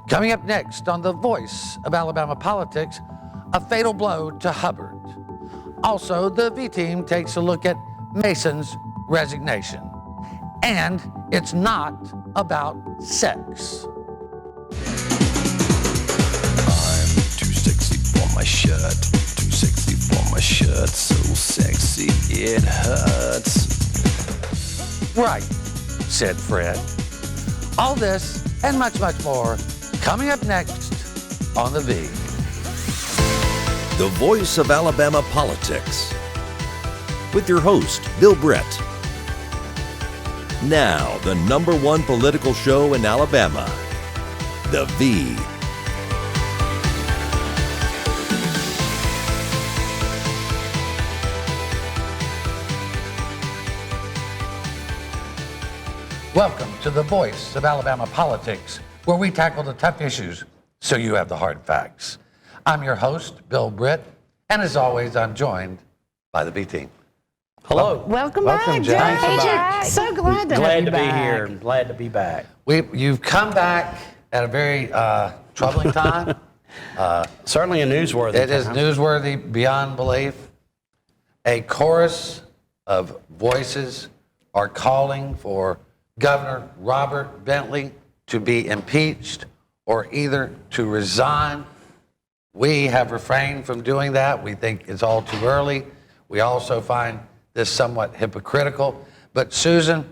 Coming up next on The Voice of Alabama Politics, a fatal blow to Hubbard. Also, the V-Team takes a look at Mason's resignation. And it's not about sex. I'm too sexy for my shirt, too sexy for my shirt, so sexy it hurts. Right, said Fred. All this and much, much more coming up next on The V. The Voice of Alabama Politics, with your host, Bill Brett. Now, the #1 political show in Alabama, The V. Welcome to The Voice of Alabama Politics, where we tackle the tough issues so you have the hard facts. I'm your host, Bill Britt, and as always, I'm joined by the V-Team. Hello. Welcome back, Jack. Hey, Jack. So glad to have Glad you to be back. here. Glad to be back. You've come back at a very troubling time. Certainly a newsworthy It is time. newsworthy beyond belief. A chorus of voices are calling for Governor Robert Bentley to be impeached or either to resign. We have refrained from doing that. We think it's all too early. We also find this somewhat hypocritical. But Susan,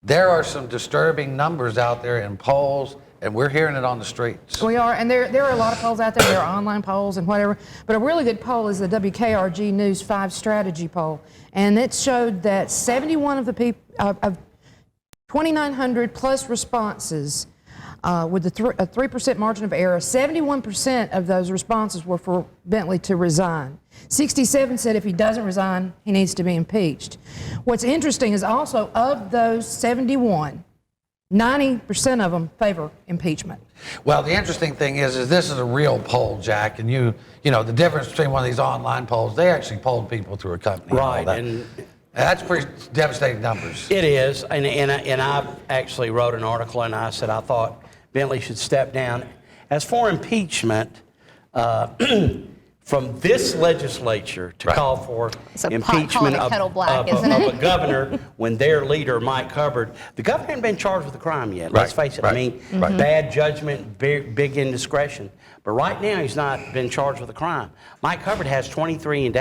there are some disturbing numbers out there in polls, and we're hearing it on the streets. We are, and there are a lot of polls out there. There are online polls and whatever. But a really good poll is the WKRG News 5 strategy poll. And it showed that 71 of the people, of 2,900 plus responses, with a 3% margin of error, 71% of those responses were for Bentley to resign. 67 said if he doesn't resign, he needs to be impeached. What's interesting is also of those 71, 90% of them favor impeachment. Well, the interesting thing is this is a real poll, Jack, and you know the difference between one of these online polls. They actually polled people through a company. Right, and that's pretty devastating numbers. It is, and I actually wrote an article, and I said I thought Bentley should step down. As for impeachment, from this legislature to call for impeachment of a governor when their leader, Mike Hubbard, the governor hadn't been charged with a crime yet, let's face it. I mean, bad judgment, big indiscretion. But right now, he's not been charged with a crime. Mike Hubbard has 23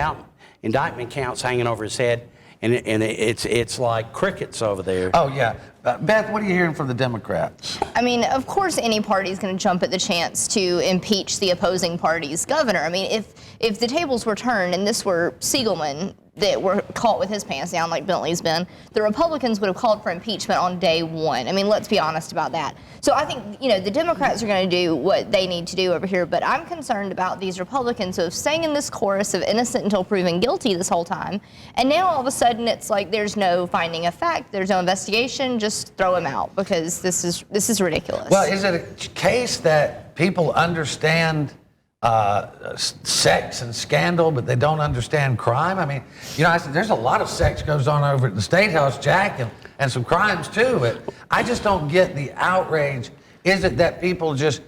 indictment counts hanging over his head, and it's like crickets over there. Oh, yeah. Beth, what are you hearing from the Democrats? I mean, of course any party is going to jump at the chance to impeach the opposing party's governor. I mean, if the tables were turned and this were Siegelman that were caught with his pants down like Bentley's been, the Republicans would have called for impeachment on day one. I mean, let's be honest about that. So I think, the Democrats are going to do what they need to do over here, but I'm concerned about these Republicans who have sang in this chorus of innocent until proven guilty this whole time, and now all of a sudden it's like there's no finding of fact, there's no investigation, just throw him out because this is ridiculous. Well, is it a case that people understand sex and scandal, but they don't understand crime? I mean, I said there's a lot of sex goes on over at the State House, Jack, and some crimes too, but I just don't get the outrage. Is it that people just...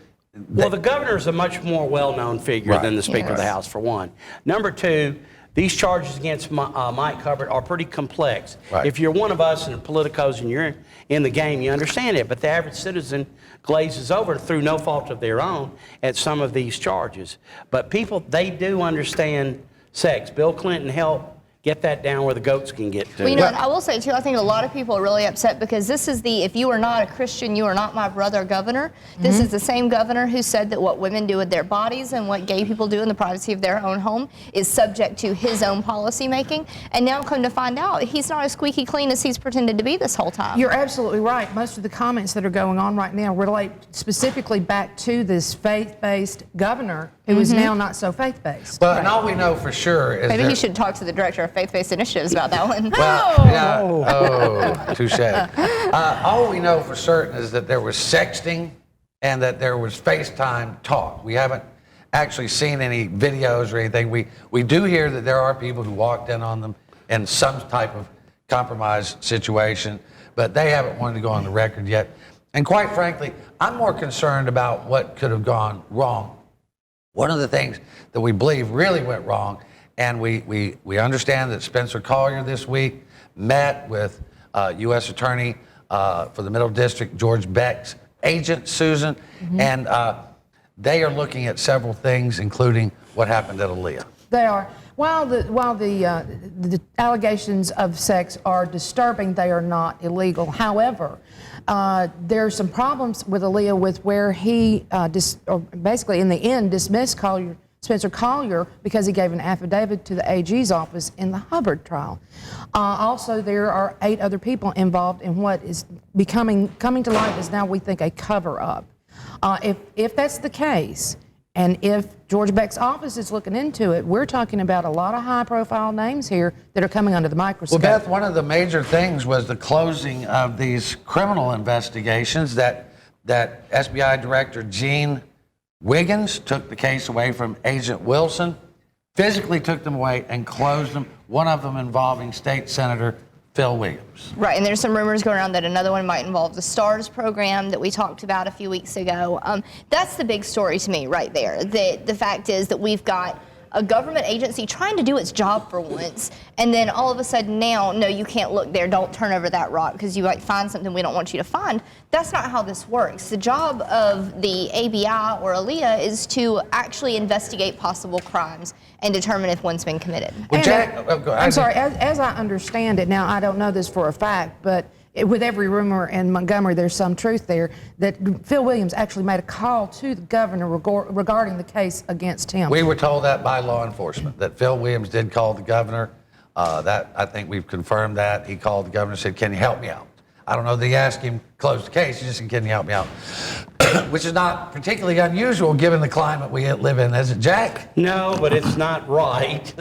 Well, the governor is a much more well-known figure than the Speaker of the House, for one. Number two, these charges against Mike Hubbard are pretty complex. Right. If you're one of us in the politicos and you're in the game, you understand it. But the average citizen glazes over through no fault of their own at some of these charges. But people, they do understand sex. Bill Clinton helped get that down where the goats can get to. Well, I will say, too, I think a lot of people are really upset because this is if you are not a Christian, you are not my brother governor. This is the same governor who said that what women do with their bodies and what gay people do in the privacy of their own home is subject to his own policy making. And now come to find out, he's not as squeaky clean as he's pretended to be this whole time. You're absolutely right. Most of the comments that are going on right now relate specifically back to this faith-based governor who is now not so faith-based. Well, and all we know for sure is Maybe he should talk to the director of faith-based initiatives about that one. Well, touche. All we know for certain is that there was sexting and that there was FaceTime talk. We haven't actually seen any videos or anything. We do hear that there are people who walked in on them in some type of compromised situation, but they haven't wanted to go on the record yet. And quite frankly, I'm more concerned about what could have gone wrong. One of the things that we believe really went wrong, and we understand that Spencer Collier this week met with U.S. Attorney for the Middle District, George Beck's agent, Susan, and they are looking at several things, including what happened at Aaliyah. They are. While the allegations of sex are disturbing, they are not illegal. However, there are some problems with Aaliyah with where he basically in the end dismissed Spencer Collier because he gave an affidavit to the AG's office in the Hubbard trial. Also, there are 8 other people involved in what is coming to light as now we think a cover-up. If that's the case, and if George Beck's office is looking into it, we're talking about a lot of high-profile names here that are coming under the microscope. Well, Beth, one of the major things was the closing of these criminal investigations that SBI Director Gene Wiggins took the case away from Agent Wilson, physically took them away and closed them, one of them involving State Senator Phil Williams. Right, and there's some rumors going around that another one might involve the STARS program that we talked about a few weeks ago. That's the big story to me right there. The fact is that we've got a government agency trying to do its job for once, and then all of a sudden now, no, you can't look there, don't turn over that rock because you might find something we don't want you to find. That's not how this works. The job of the ABI or ALEA is to actually investigate possible crimes and determine if one's been committed. Well, Jack, I'm sorry, as I understand it, now I don't know this for a fact, but with every rumor in Montgomery, there's some truth there, that Phil Williams actually made a call to the governor regarding the case against him. We were told that by law enforcement, that Phil Williams did call the governor. That I think we've confirmed that. He called the governor and said, can you help me out? I don't know that he asked him to close the case. He just said, can you help me out? Which is not particularly unusual given the climate we live in, is it, Jack? No, but it's not right.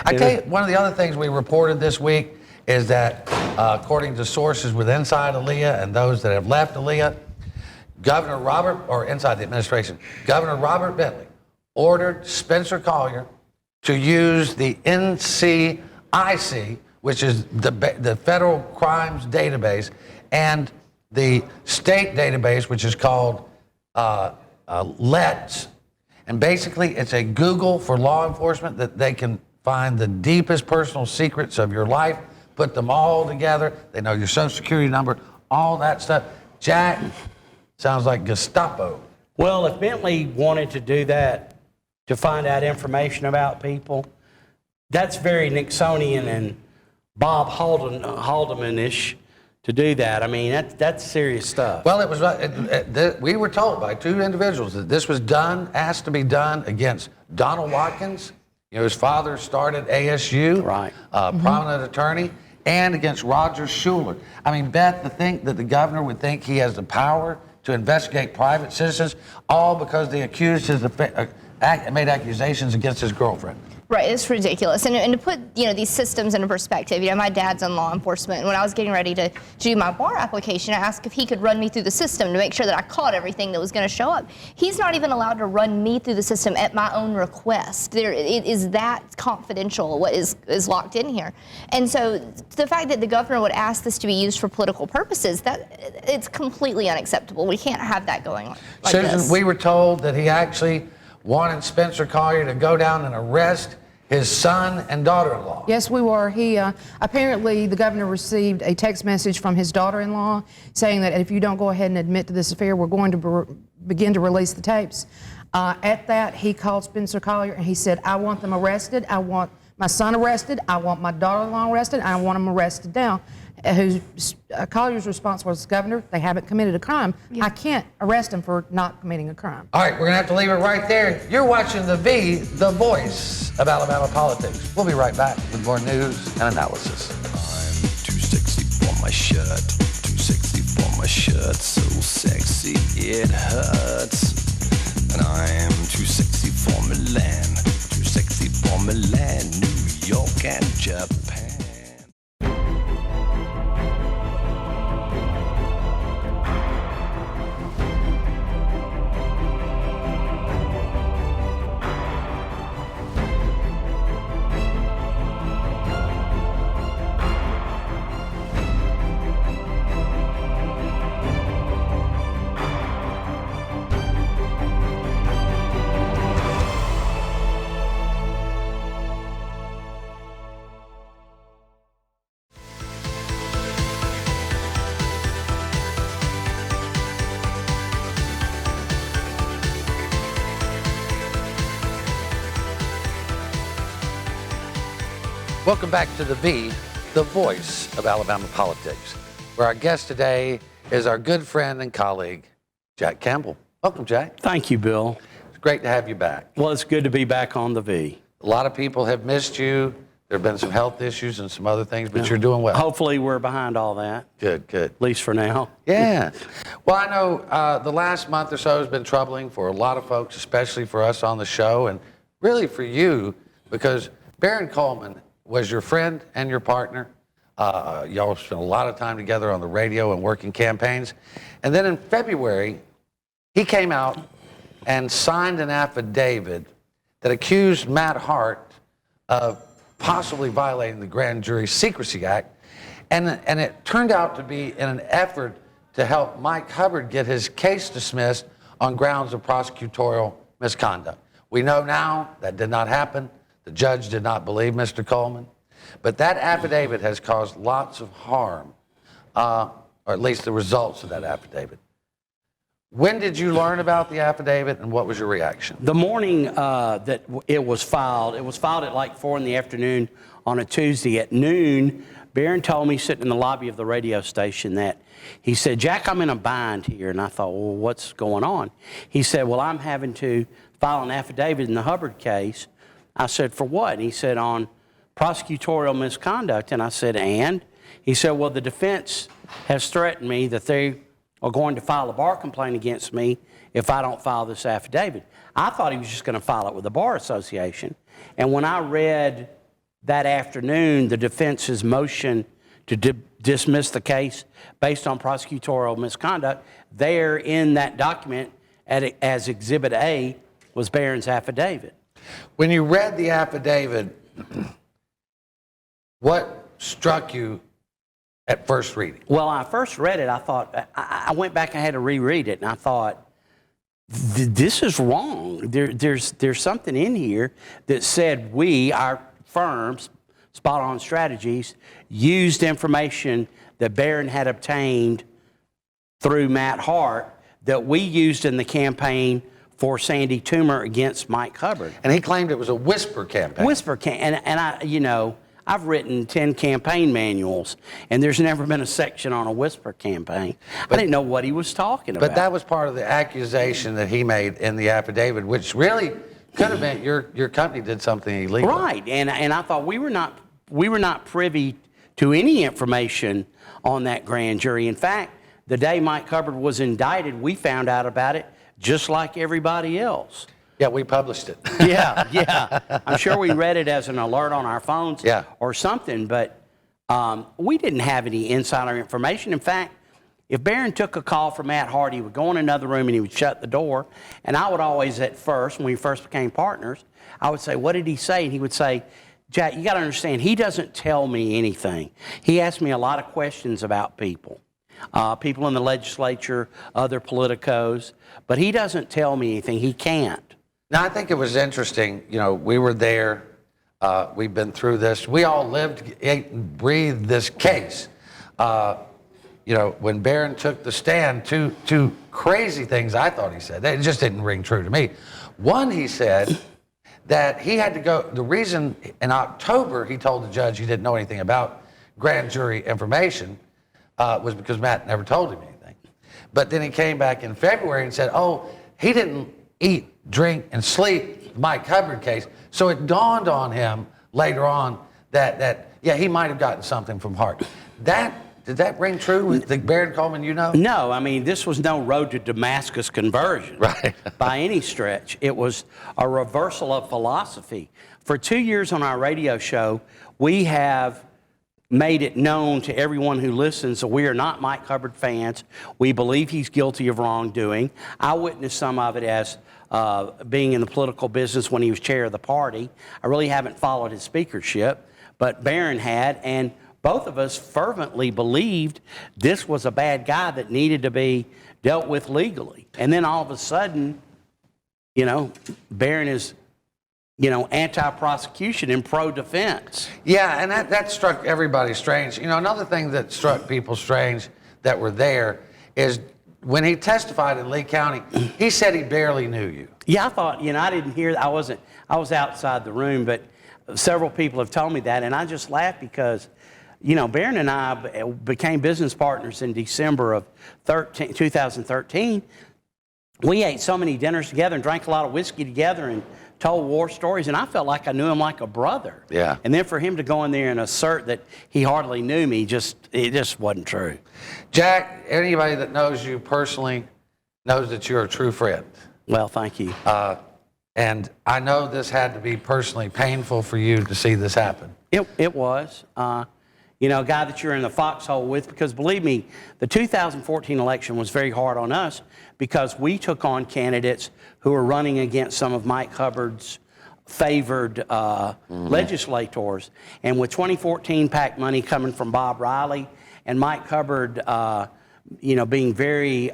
I tell you, one of the other things we reported this week is that according to sources with inside ALEA and those that have left ALEA, inside the administration, Governor Robert Bentley ordered Spencer Collier to use the NCIC, which is the federal crimes database, and the state database, which is called LETS. And basically, it's a Google for law enforcement that they can find the deepest personal secrets of your life, put them all together. They know your social security number, all that stuff. Jack, sounds like Gestapo. Well, if Bentley wanted to do that to find out information about people, that's very Nixonian and Bob Haldeman-ish to do that. I mean, that's serious stuff. Well, it was. We were told by 2 individuals that this was asked to be done against Donald Watkins. You know, his father started ASU, right? Prominent attorney, and against Roger Schuler. I mean, Beth, to think that the governor would think he has the power to investigate private citizens, all because they accused made accusations against his girlfriend. Right, it's ridiculous. And to put these systems into perspective, my dad's in law enforcement, and when I was getting ready to do my bar application, I asked if he could run me through the system to make sure that I caught everything that was going to show up. He's not even allowed to run me through the system at my own request. It is that confidential what is locked in here. And so the fact that the governor would ask this to be used for political purposes, it's completely unacceptable. We can't have that going on like Susan, this. we were told that he actually wanted Spencer Collier to go down and arrest his son and daughter-in-law. Yes, we were. He apparently the governor received a text message from his daughter-in-law saying that if you don't go ahead and admit to this affair, we're going to begin to release the tapes. At that, he called Spencer Collier and he said, I want them arrested. I want my son arrested. I want my daughter-in-law arrested. I want them arrested now. Collier's response was, Governor, they haven't committed a crime. Yeah. I can't arrest them for not committing a crime. All right, we're going to have to leave it right there. You're watching The voice of Alabama politics. We'll be right back with more news and analysis. I'm too sexy for my shirt, too sexy for my shirt, so sexy it hurts. And I'm too sexy for Milan, too sexy for Milan, New York and Japan. Welcome back to the voice of Alabama politics, where our guest today is our good friend and colleague, Jack Campbell. Welcome, Jack. Thank you, Bill. It's great to have you back. Well, it's good to be back on the V. A lot of people have missed you. There have been some health issues and some other things, but you're doing well. Hopefully we're behind all that. Good, good. At least for now. Yeah. Well, I know the last month or so has been troubling for a lot of folks, especially for us on the show, and really for you, because Baron Coleman was your friend and your partner. Y'all spent a lot of time together on the radio and working campaigns. And then in February, he came out and signed an affidavit that accused Matt Hart of possibly violating the Grand Jury Secrecy Act. And it turned out to be in an effort to help Mike Hubbard get his case dismissed on grounds of prosecutorial misconduct. We know now that did not happen. The judge did not believe Mr. Coleman. But that affidavit has caused lots of harm, or at least the results of that affidavit. When did you learn about the affidavit, and what was your reaction? The morning that it was filed at like 4 in the afternoon on a Tuesday. At noon, Baron told me, sitting in the lobby of the radio station, that he said, Jack, I'm in a bind here. And I thought, well, what's going on? He said, well, I'm having to file an affidavit in the Hubbard case. I said, for what? And he said, on prosecutorial misconduct. And I said, and? He said, well, the defense has threatened me that they are going to file a bar complaint against me if I don't file this affidavit. I thought he was just going to file it with the Bar Association. And when I read that afternoon the defense's motion to dismiss the case based on prosecutorial misconduct, there in that document as Exhibit A was Baron's affidavit. When you read the affidavit, what struck you at first reading? Well, I first read it, I thought, I went back and had to reread it, and I thought, this is wrong. There's something in here that said our firms, Spot On Strategies, used information that Baron had obtained through Matt Hart that we used in the campaign for Sandy Toomer against Mike Hubbard. And he claimed it was a whisper campaign. And I, I've written 10 campaign manuals, and there's never been a section on a whisper campaign. I didn't know what he was talking about. But that was part of the accusation that he made in the affidavit, which really could have been your company did something illegal. Right, and I thought we were not privy to any information on that grand jury. In fact, the day Mike Hubbard was indicted, we found out about it just like everybody else. Yeah, we published it. Yeah. I'm sure we read it as an alert on our phones or something, but we didn't have any insider information. In fact, if Baron took a call from Matt Hart, he would go in another room and he would shut the door. And I would always, at first, when we first became partners, I would say, what did he say? And he would say, Jack, you got to understand, he doesn't tell me anything. He asks me a lot of questions about people. People in the legislature, other politicos, but he doesn't tell me anything. He can't. Now, I think it was interesting. We were there. We've been through this. We all lived, ate, and breathed this case. When Baron took the stand, two crazy things I thought he said. It just didn't ring true to me. One, he said that he had to go. The reason in October he told the judge he didn't know anything about grand jury information was because Matt never told him anything. But then he came back in February and said, he didn't eat, drink, and sleep the Mike Hubbard case. So it dawned on him later on that he might have gotten something from Hart. Did that ring true with the Baron Coleman you know? No, I mean, this was no road to Damascus conversion by any stretch. It was a reversal of philosophy. For 2 years on our radio show, we have made it known to everyone who listens that we are not Mike Hubbard fans. We believe he's guilty of wrongdoing. I witnessed some of it as being in the political business when he was chair of the party. I really haven't followed his speakership, but Baron had, and both of us fervently believed this was a bad guy that needed to be dealt with legally. And then all of a sudden, Baron is anti-prosecution and pro-defense. Yeah, and that struck everybody strange. Another thing that struck people strange that were there is when he testified in Lee County, he said he barely knew you. Yeah, I thought, I didn't hear, I was outside the room, but several people have told me that, and I just laugh because, you know, Baron and I became business partners in December of 2013. We ate so many dinners together and drank a lot of whiskey together and told war stories, and I felt like I knew him like a brother. Yeah. And then for him to go in there and assert that he hardly knew me, it just wasn't true. Jack, anybody that knows you personally knows that you're a true friend. Well, thank you. And I know this had to be personally painful for you to see this happen. It was. You know, a guy that you're in the foxhole with, because believe me, the 2014 election was very hard on us because we took on candidates who were running against some of Mike Hubbard's favored legislators. And with 2014 PAC money coming from Bob Riley and Mike Hubbard, you know, being very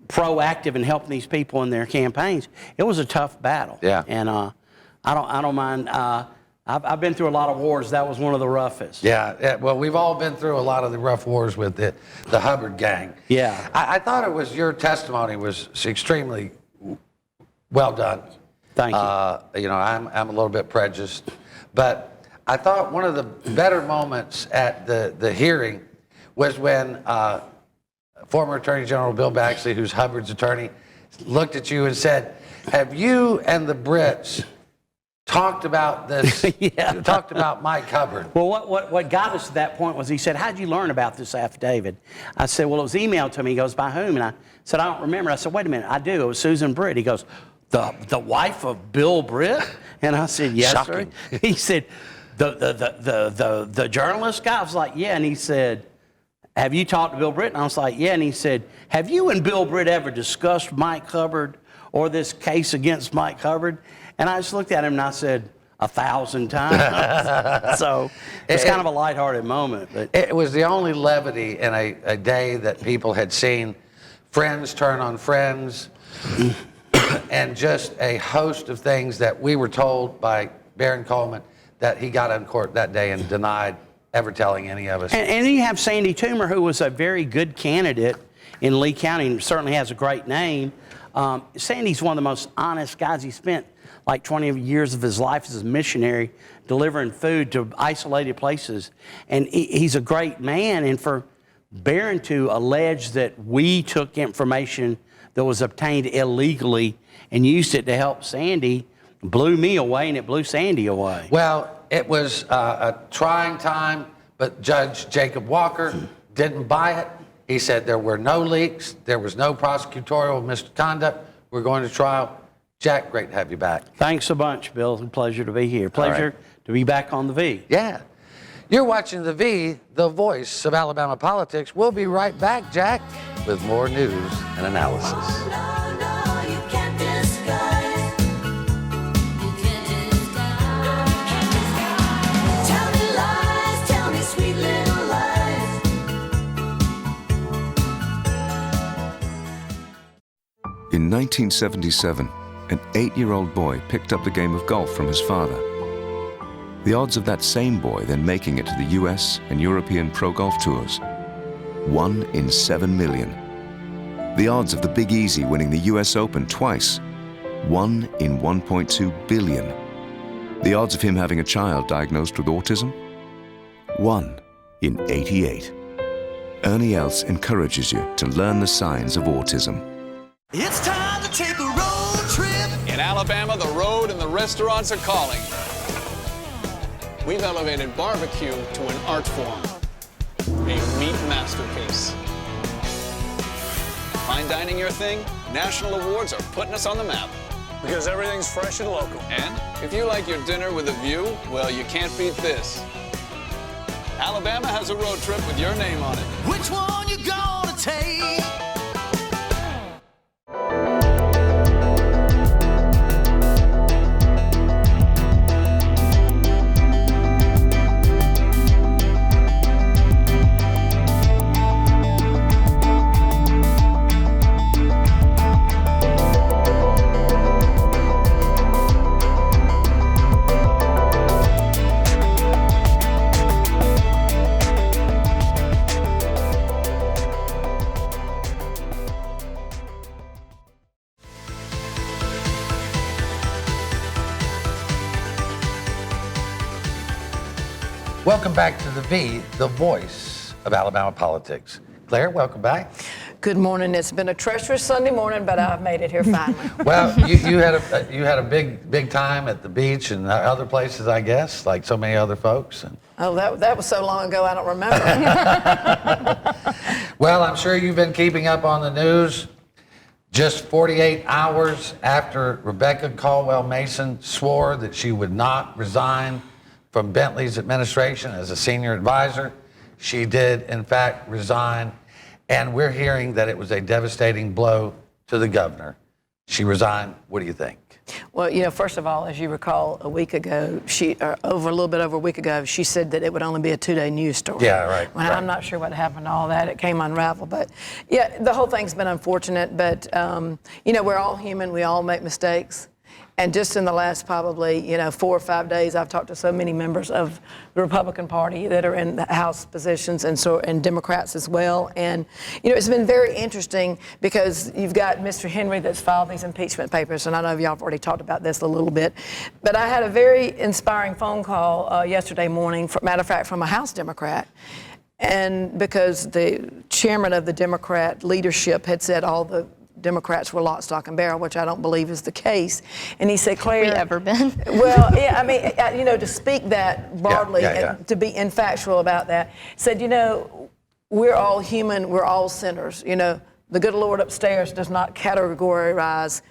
proactive in helping these people in their campaigns, it was a tough battle. Yeah. And I don't mind. I've been through a lot of wars. That was one of the roughest. Yeah, well, we've all been through a lot of the rough wars with the Hubbard gang. Yeah. I thought your testimony was extremely well done. Thank you. You know, I'm a little bit prejudiced, but I thought one of the better moments at the hearing was when former Attorney General Bill Baxley, who's Hubbard's attorney, looked at you and said, "Have you and the Brits talked about this?" Yeah. Talked about Mike Hubbard. Well, what got us to that point was he said, "How'd you learn about this affidavit?" I said, "Well, it was emailed to me." He goes, "By whom?" And I said, "I don't remember." I said, "Wait a minute, I do. It was Susan Britt." He goes, the wife of Bill Britt?" And I said, "Yes, Shocking. sir." He said, the journalist guy? I was like, "Yeah." And he said, "Have you talked to Bill Britt?" And I was like, "Yeah." And he said, "Have you and Bill Britt ever discussed Mike Hubbard or this case against Mike Hubbard?" And I just looked at him and I said, 1,000 times. So it's kind of a lighthearted moment. But it was the only levity in a day that people had seen friends turn on friends and just a host of things that we were told by Baron Coleman that he got in court that day and denied ever telling any of us. And you have Sandy Toomer, who was a very good candidate in Lee County and certainly has a great name. Sandy's one of the most honest guys. He spent like 20 years of his life as a missionary delivering food to isolated places. And he's a great man. And for Baron to allege that we took information that was obtained illegally and used it to help Sandy blew me away, and it blew Sandy away. Well, it was a trying time, but Judge Jacob Walker didn't buy it. He said there were no leaks, there was no prosecutorial misconduct. We're going to trial. Jack, great to have you back. Thanks a bunch, Bill. It's a pleasure to be here. Pleasure to be back on the V. Yeah. You're watching the V, the voice of Alabama politics. We'll be right back, Jack, with more news and analysis. In 1977, an 8-year-old boy picked up the game of golf from his father. The odds of that same boy then making it to the US and European pro golf tours, 1 in 7 million. The odds of the Big Easy winning the US Open twice, 1 in 1.2 billion. The odds of him having a child diagnosed with autism, 1 in 88. Ernie Els encourages you to learn the signs of autism. It's time to take a road trip. In Alabama, the road and the restaurants are calling. We've elevated barbecue to an art form, a meat masterpiece. Fine dining your thing? National awards are putting us on the map. Because everything's fresh and local. And if you like your dinner with a view, well, you can't beat this. Alabama has a road trip with your name on it. Which one you gonna take? Welcome back to the voice of Alabama politics. Claire, welcome back. Good morning. It's been a treacherous Sunday morning, but I've made it here finally. Well, you had a big time at the beach and other places, I guess, like so many other folks. And... Oh, that was so long ago, I don't remember. Well, I'm sure you've been keeping up on the news. Just 48 hours after Rebekah Mason swore that she would not resign from Bentley's administration as a senior advisor, she did, in fact, resign. And we're hearing that it was a devastating blow to the governor. She resigned. What do you think? Well, first of all, as you recall, a week ago, a little bit over a week ago, she said that it would only be a 2-day news story. Yeah, right. Well, I'm not sure what happened to all that. It came unraveled. But, yeah, the whole thing's been unfortunate. But, we're all human. We all make mistakes. And just in the last probably, 4 or 5 days, I've talked to so many members of the Republican Party that are in the House positions and Democrats as well. And, it's been very interesting because you've got Mr. Henry that's filed these impeachment papers. And I know y'all have already talked about this a little bit. But I had a very inspiring phone call yesterday morning, matter of fact, from a House Democrat. And because the chairman of the Democrat leadership had said all the Democrats were lock, stock, and barrel, which I don't believe is the case. And he said, Claire... Have we ever been? Well, yeah, I mean, to speak that broadly and to be infactual about that, said, we're all human, we're all sinners. The good Lord upstairs does not categorize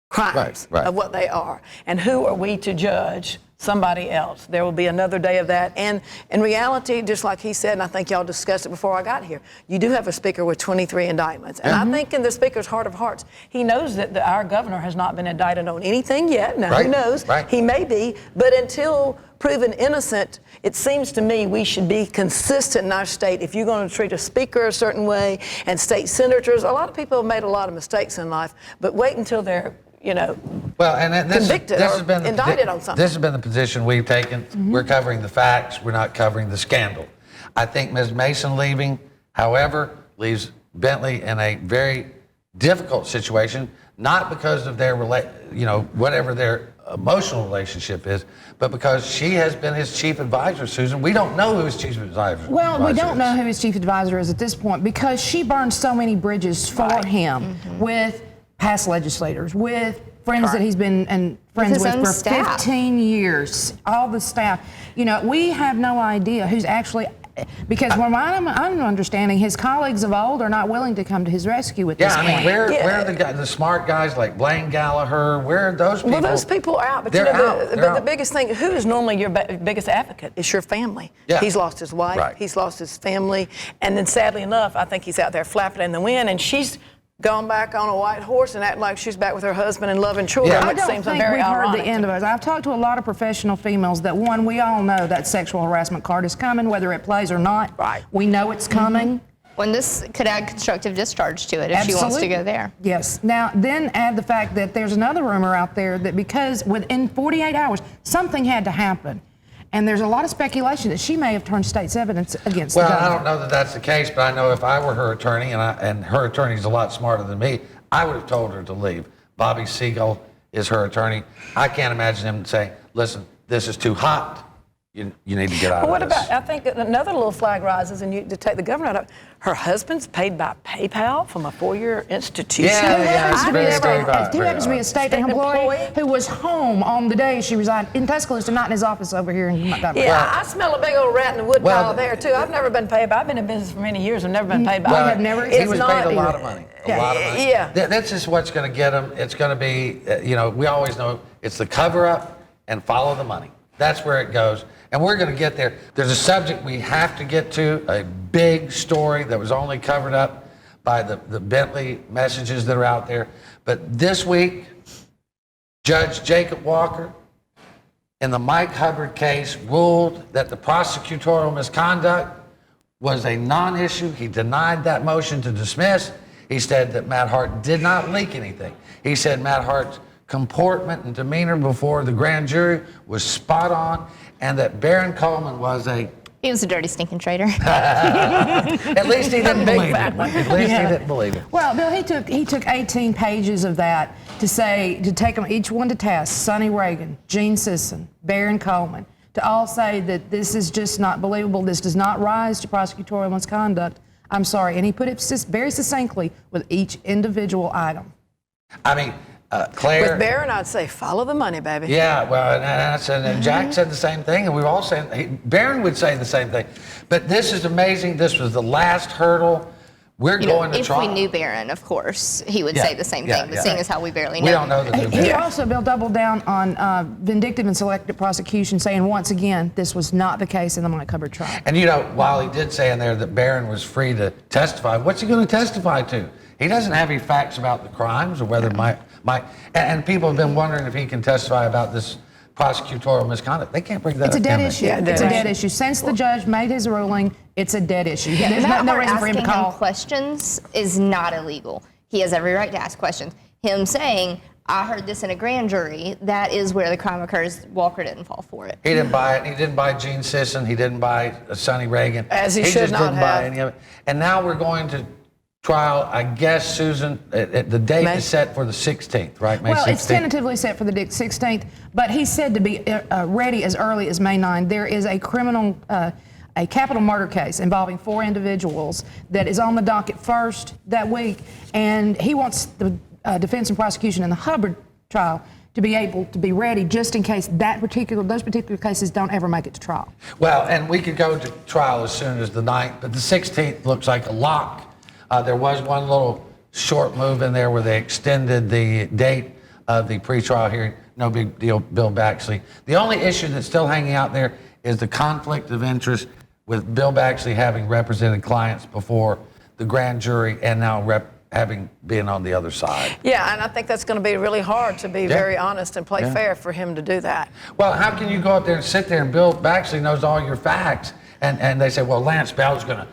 crimes of what they are. And who are we to judge somebody else? There will be another day of that. And in reality, just like he said, and I think y'all discussed it before I got here, you do have a speaker with 23 indictments. And I think in the speaker's heart of hearts, he knows that our governor has not been indicted on anything yet. Now, who knows? He may be. But until proven innocent, it seems to me we should be consistent in our state. If you're going to treat a speaker a certain way and state senators, a lot of people have made a lot of mistakes in life, but wait until they're convicted or indicted on something. This has been the position we've taken. We're covering the facts. We're not covering the scandal. I think Ms. Mason leaving, however, leaves Bentley in a very difficult situation, not because of their, whatever their emotional relationship is, but because she has been his chief advisor, Susan. We don't know who his chief advisor is. Well, we don't know who his chief advisor is at this point because she burned so many bridges for him with past legislators, with friends that he's been friends with for 15 years, all the staff. We have no idea who's actually, because from what I'm understanding, his colleagues of old are not willing to come to his rescue at this point. Where are the smart guys like Blaine Gallagher? Where are those people? Well, those people are out. But the biggest thing, who is normally your biggest advocate is your family. Yeah. He's lost his wife. He's lost his family. And then sadly enough, I think he's out there flapping in the wind, and she's gone back on a white horse and acting like she's back with her husband and loving children, which seems very ironic. I don't think we've heard the end of it. I've talked to a lot of professional females that, one, we all know that sexual harassment card is coming, whether it plays or not. Right. We know it's coming. When this could add constructive discharge to it if she wants to go there. Yes. Now, then add the fact that there's another rumor out there that because within 48 hours, something had to happen. And there's a lot of speculation that she may have turned state's evidence against the governor. Well, I don't know that that's the case, but I know if I were her attorney, and her attorney's a lot smarter than me, I would have told her to leave. Bobby Siegel is her attorney. I can't imagine him saying, listen, this is too hot. You need to get out of this. What about, I think another little flag rises, and to take the governor out of, her husband's paid by PayPal from a 4-year institution. He happens to be a state employee who was home on the day she resigned in Tuscaloosa, not in his office over here in Montgomery. Yeah, I smell a big old rat in the wood pile there, too. I've never been paid by, I've been in business for many years, I've never been paid by. He was paid a lot of money. A lot of money. Yeah. That's just what's going to get him. It's going to be, we always know it's the cover-up and follow the money. That's where it goes. And we're going to get there. There's a subject we have to get to, a big story that was only covered up by the Bentley messages that are out there. But this week, Judge Jacob Walker, in the Mike Hubbard case, ruled that the prosecutorial misconduct was a non-issue. He denied that motion to dismiss. He said that Matt Hart did not leak anything. He said Matt Hart's comportment and demeanor before the grand jury was spot on, and that Baron Coleman was he was a dirty, stinking traitor. At least he didn't believe it. At least he didn't believe it. Well, Bill, he took 18 pages of that to take them each one to task. Sonny Reagan, Gene Sisson, Baron Coleman, to all say that this is just not believable, this does not rise to prosecutorial misconduct, I'm sorry. And he put it very succinctly with each individual item. I mean, Claire. With Baron, I'd say follow the money, baby. Yeah, well, and Jack said the same thing, and we've all said, Baron would say the same thing. But this is amazing. This was the last hurdle. We're going to trial. If we knew Baron, of course, he would say the same thing, but seeing as how we barely know. We don't know the He also, Bill, doubled down on vindictive and selective prosecution, saying once again, this was not the case in the Mike Hubbard trial. And, you know, while he did say in there that Baron was free to testify, what's he going to testify to? He doesn't have any facts about the crimes or whether Mike, and people have been wondering if he can testify about this prosecutorial misconduct. They can't bring that up. It's a dead issue. It's a dead issue. Since the judge made his ruling, it's a dead issue. There's no reason for him to call. Asking him questions is not illegal. He has every right to ask questions. Him saying, I heard this in a grand jury, that is where the crime occurs. Walker didn't fall for it. He didn't buy it. He didn't buy Gene Sisson. He didn't buy Sonny Reagan. As he should just not didn't have. buy any of it. And now we're going to trial, I guess, Susan, the date is set for the 16th, right? May 16th. Well, it's tentatively set for the 16th, but he said to be ready as early as May 9. There is a capital murder case involving 4 individuals that is on the docket first that week, and he wants the defense and prosecution in the Hubbard trial to be able to be ready just in case those particular cases don't ever make it to trial. Well, and we could go to trial as soon as the 9th, but the 16th looks like a lock. There was one little short move in there where they extended the date of the pretrial hearing. No big deal, Bill Baxley. The only issue that's still hanging out there is the conflict of interest with Bill Baxley having represented clients before the grand jury and now having been on the other side. Yeah, and I think that's going to be really hard, to be very honest and play fair, for him to do that. Well, how can you go up there and sit there and Bill Baxley knows all your facts and they say, well, Lance Bell's going to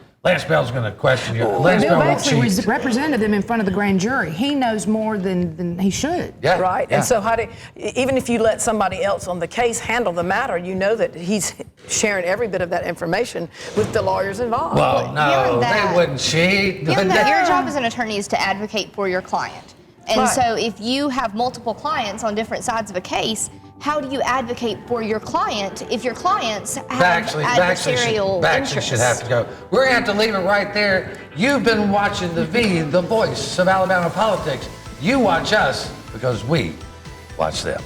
question you. Bill Baxley represented them in front of the grand jury. He knows more than he should. Yeah. Right. Yeah. And so even if you let somebody else on the case handle the matter, you know that he's sharing every bit of that information with the lawyers involved. Well, no, they wouldn't cheat. Your job as an attorney is to advocate for your client. And so if you have multiple clients on different sides of a case, how do you advocate for your client if your clients have adversarial Baxley should have to go. We're going to have to leave it right there. You've been watching the voice of Alabama politics. You watch us because we watch them.